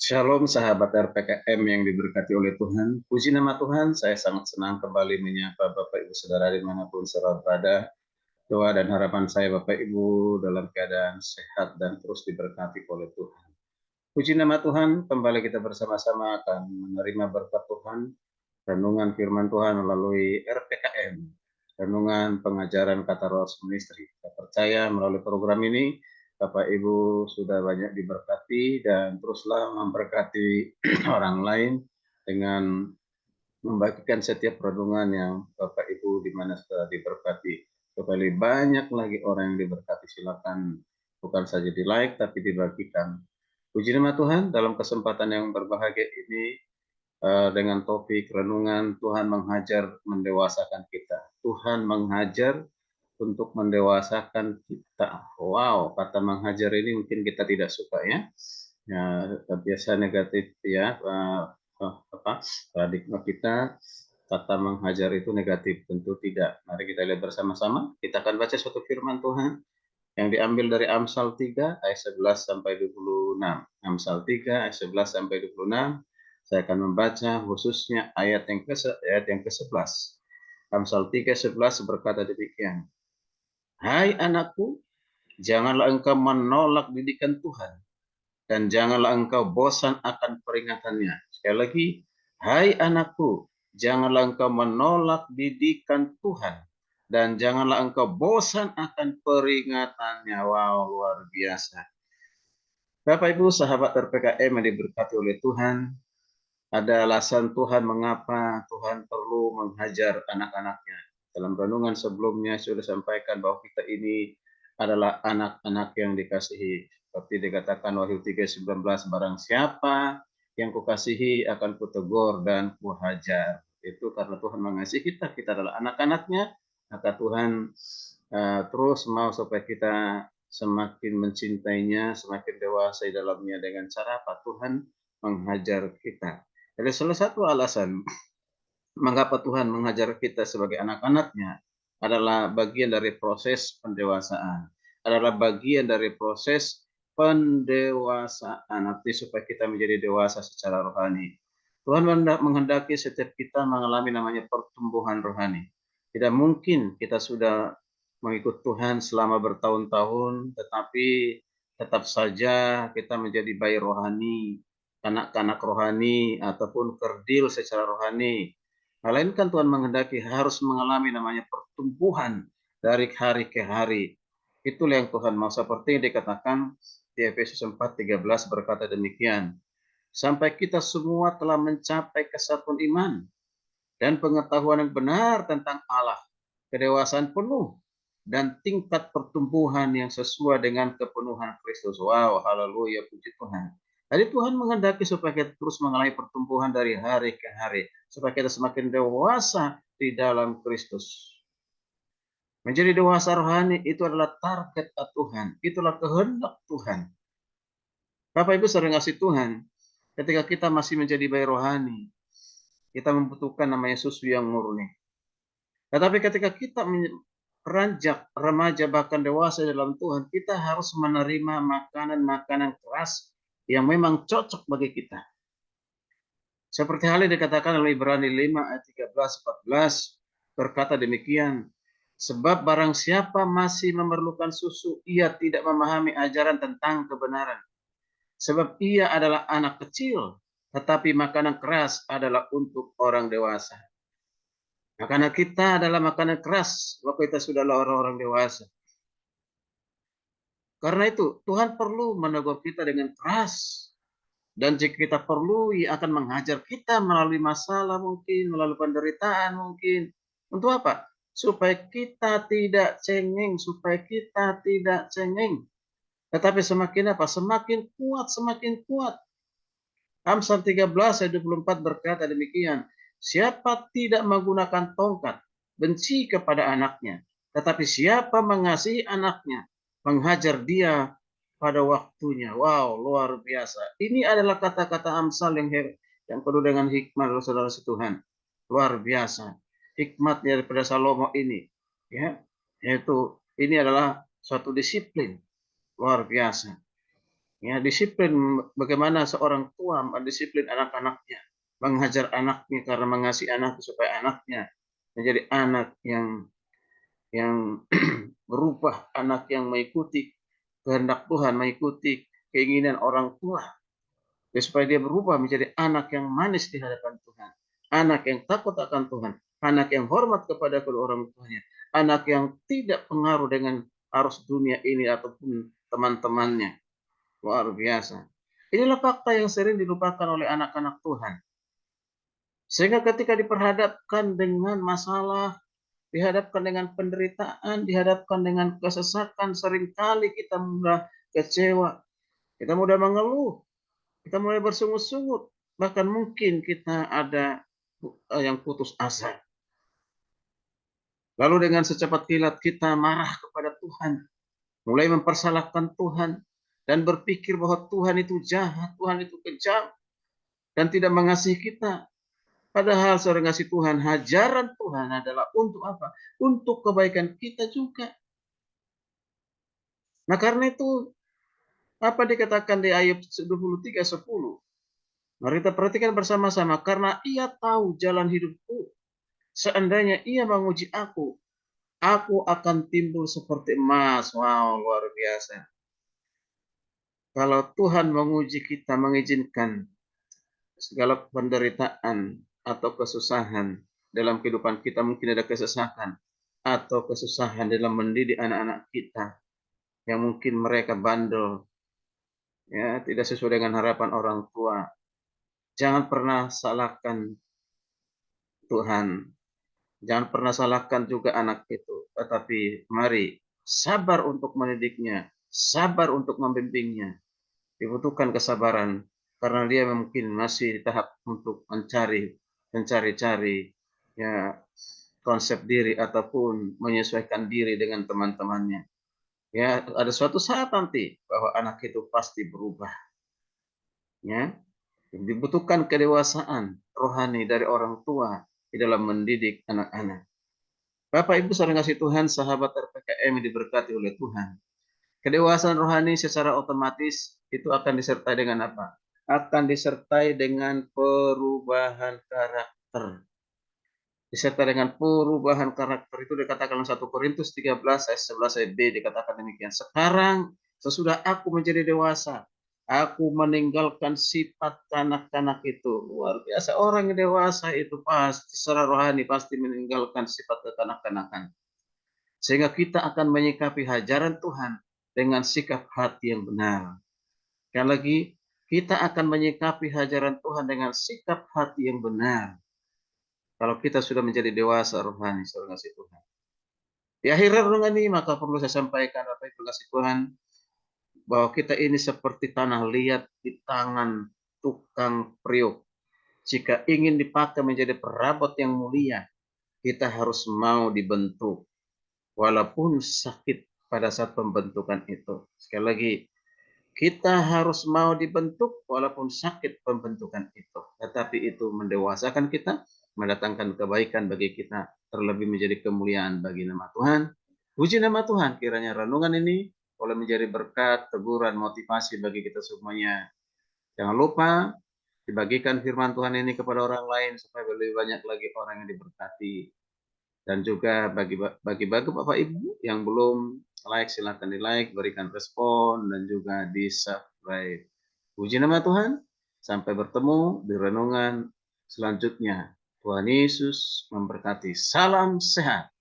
Shalom sahabat RPKM yang diberkati oleh Tuhan. Puji nama Tuhan, saya sangat senang kembali menyapa Bapak Ibu Saudara dimanapun saudara berada. Doa dan harapan saya Bapak Ibu dalam keadaan sehat dan terus diberkati oleh Tuhan. Puji nama Tuhan, kembali kita bersama-sama akan menerima berkat Tuhan, renungan firman Tuhan melalui RPKM, renungan pengajaran kata roh ministry. Saya percaya melalui program ini Bapak Ibu sudah banyak diberkati dan teruslah memberkati orang lain dengan membagikan setiap renungan yang Bapak Ibu di mana sudah diberkati. Supaya banyak lagi orang yang diberkati, silakan bukan saja di like tapi dibagikan. Puji nama Tuhan, dalam kesempatan yang berbahagia ini dengan topik renungan Tuhan menghajar mendewasakan kita. Tuhan menghajar untuk mendewasakan kita. Wow, kata menghajar ini mungkin kita tidak suka ya. Ya, biasa negatif ya, paradigma kita kata menghajar itu negatif, tentu tidak. Mari kita lihat bersama-sama. Kita akan baca suatu firman Tuhan yang diambil dari Amsal 3 ayat 11 sampai 26. Amsal 3 ayat 11 sampai 26. Saya akan membaca khususnya ayat yang ke-11. Amsal 3:11 berkata demikian. Hai anakku, janganlah engkau menolak didikan Tuhan, dan janganlah engkau bosan akan peringatannya. Sekali lagi, hai anakku, janganlah engkau menolak didikan Tuhan, dan janganlah engkau bosan akan peringatannya. Wow, luar biasa. Bapak Ibu sahabat RPKM yang diberkati oleh Tuhan, ada alasan Tuhan mengapa Tuhan perlu menghajar anak-anaknya. Dalam renungan sebelumnya sudah sampaikan bahwa kita ini adalah anak-anak yang dikasihi. Seperti dikatakan Wahyu 3:19, barang siapa yang kukasihi akan kutegur dan kuhajar. Itu karena Tuhan mengasihi kita, kita adalah anak-anaknya, maka Tuhan terus mau supaya kita semakin mencintainya, semakin dewasa di dalamnya dengan cara apa? Tuhan menghajar kita. Jadi salah satu alasan mengapa Tuhan mengajar kita sebagai anak-anaknya adalah bagian dari proses pendewasaan. Adalah bagian dari proses pendewasaan. Arti supaya kita menjadi dewasa secara rohani. Tuhan menghendaki setiap kita mengalami namanya pertumbuhan rohani. Tidak mungkin kita sudah mengikut Tuhan selama bertahun-tahun, tetapi tetap saja kita menjadi bayi rohani, kanak-kanak rohani, ataupun kerdil secara rohani. Melainkan Tuhan menghendaki harus mengalami namanya pertumbuhan dari hari ke hari. Itulah yang Tuhan mau, seperti yang dikatakan di Efesus 4:13 berkata demikian. Sampai kita semua telah mencapai kesatuan iman dan pengetahuan yang benar tentang Allah, kedewasaan penuh, dan tingkat pertumbuhan yang sesuai dengan kepenuhan Kristus. Wow, haleluya, puji Tuhan. Jadi Tuhan menghendaki supaya kita terus mengalami pertumbuhan dari hari ke hari, supaya kita semakin dewasa di dalam Kristus. Menjadi dewasa rohani itu adalah target Tuhan, itulah kehendak Tuhan. Bapak Ibu sering kasih Tuhan, ketika kita masih menjadi bayi rohani, kita membutuhkan namanya susu yang murni. Tetapi ketika kita beranjak remaja bahkan dewasa dalam Tuhan, kita harus menerima makanan-makanan keras yang memang cocok bagi kita. Seperti hal yang dikatakan oleh Ibrani 5 ayat 13-14 berkata demikian, sebab barang siapa masih memerlukan susu, ia tidak memahami ajaran tentang kebenaran. Sebab ia adalah anak kecil, tetapi makanan keras adalah untuk orang dewasa. Makanan kita adalah makanan keras waktu kita sudahlah orang-orang dewasa. Karena itu Tuhan perlu menegur kita dengan keras. Dan jika kita perlu, ia akan menghajar kita melalui masalah mungkin, melalui penderitaan mungkin. Untuk apa? Supaya kita tidak cengeng, supaya kita tidak cengeng. Tetapi semakin apa? Semakin kuat, semakin kuat. Amsal 13 ayat 24 berkata demikian. Siapa tidak menggunakan tongkat, benci kepada anaknya. Tetapi siapa mengasihi anaknya, menghajar dia pada waktunya. Wow, luar biasa. Ini adalah kata-kata Amsal yang penuh dengan hikmah, saudara Tuhan. Luar biasa. Hikmatnya daripada Salomo ini, ya, yaitu ini adalah suatu disiplin luar biasa. Ya, disiplin bagaimana seorang tua mendisiplin anak-anaknya, menghajar anaknya karena mengasihi anak supaya anaknya menjadi anak yang berubah, anak yang mengikuti kehendak Tuhan, mengikuti keinginan orang tua, ya, supaya dia berubah menjadi anak yang manis di hadapan Tuhan, anak yang takut akan Tuhan, anak yang hormat kepada kedua orang tuanya, anak yang tidak pengaruh dengan arus dunia ini ataupun teman-temannya. Luar biasa. Inilah fakta yang sering dilupakan oleh anak-anak Tuhan. Sehingga ketika diperhadapkan dengan masalah, dihadapkan dengan penderitaan, dihadapkan dengan kesesakan, seringkali kita mudah kecewa, kita mudah mengeluh, kita mulai bersungut-sungut, bahkan mungkin kita ada yang putus asa. Lalu dengan secepat kilat kita marah kepada Tuhan, mulai mempersalahkan Tuhan, dan berpikir bahwa Tuhan itu jahat, Tuhan itu kejam, dan tidak mengasihi kita. Padahal saudara kasih Tuhan, hajaran Tuhan adalah untuk apa? Untuk kebaikan kita juga. Nah, karena itu apa dikatakan di Ayub 23:10? Mari kita perhatikan bersama-sama. Karena ia tahu jalan hidupku. Seandainya ia menguji aku akan timbul seperti emas. Wow, luar biasa. Kalau Tuhan menguji kita, mengizinkan segala penderitaan atau kesusahan dalam kehidupan kita, mungkin ada kesesakan atau kesusahan dalam mendidik anak-anak kita yang mungkin mereka bandel, ya, tidak sesuai dengan harapan orang tua. Jangan pernah salahkan Tuhan, jangan pernah salahkan juga anak itu, tetapi mari sabar untuk mendidiknya, sabar untuk membimbingnya. Dibutuhkan kesabaran karena dia mungkin masih di tahap untuk mencari-cari, ya, konsep diri ataupun menyesuaikan diri dengan teman-temannya. Ya, ada suatu saat nanti bahwa anak itu pasti berubah, ya. Dibutuhkan kedewasaan rohani dari orang tua di dalam mendidik anak-anak. Bapak Ibu saudara kasih Tuhan, sahabat RPKM yang diberkati oleh Tuhan. Kedewasaan rohani secara otomatis itu akan disertai dengan apa? Akan disertai dengan perubahan karakter. Disertai dengan perubahan karakter itu dikatakan dalam 1 Korintus 13 ayat 11 ayat B dikatakan demikian. Sekarang sesudah aku menjadi dewasa, aku meninggalkan sifat kanak-kanak itu. Luar biasa, orang yang dewasa itu pasti secara rohani pasti meninggalkan sifat kekanak-kanakan. Sehingga kita akan menyikapi hajaran Tuhan dengan sikap hati yang benar. Sekali lagi, kita akan menyikapi hajaran Tuhan dengan sikap hati yang benar. Kalau kita sudah menjadi dewasa rohani, saudara kasih Tuhan. Di akhir renungan ini, maka perlu saya sampaikan, Bapak Ibu kasih Tuhan, bahwa kita ini seperti tanah liat di tangan tukang priuk. Jika ingin dipakai menjadi perabot yang mulia, kita harus mau dibentuk. Walaupun sakit pada saat pembentukan itu. Sekali lagi, kita harus mau dibentuk walaupun sakit pembentukan itu. Tetapi itu mendewasakan kita, mendatangkan kebaikan bagi kita, terlebih menjadi kemuliaan bagi nama Tuhan. Puji nama Tuhan, kiranya renungan ini boleh menjadi berkat, teguran, motivasi bagi kita semuanya. Jangan lupa dibagikan firman Tuhan ini kepada orang lain supaya lebih banyak lagi orang yang diberkati. Dan juga bagi Bapak Ibu yang belum like, silahkan di like, berikan respon, dan juga di subscribe. Puji nama Tuhan, sampai bertemu di renungan selanjutnya. Tuhan Yesus memberkati. Salam sehat.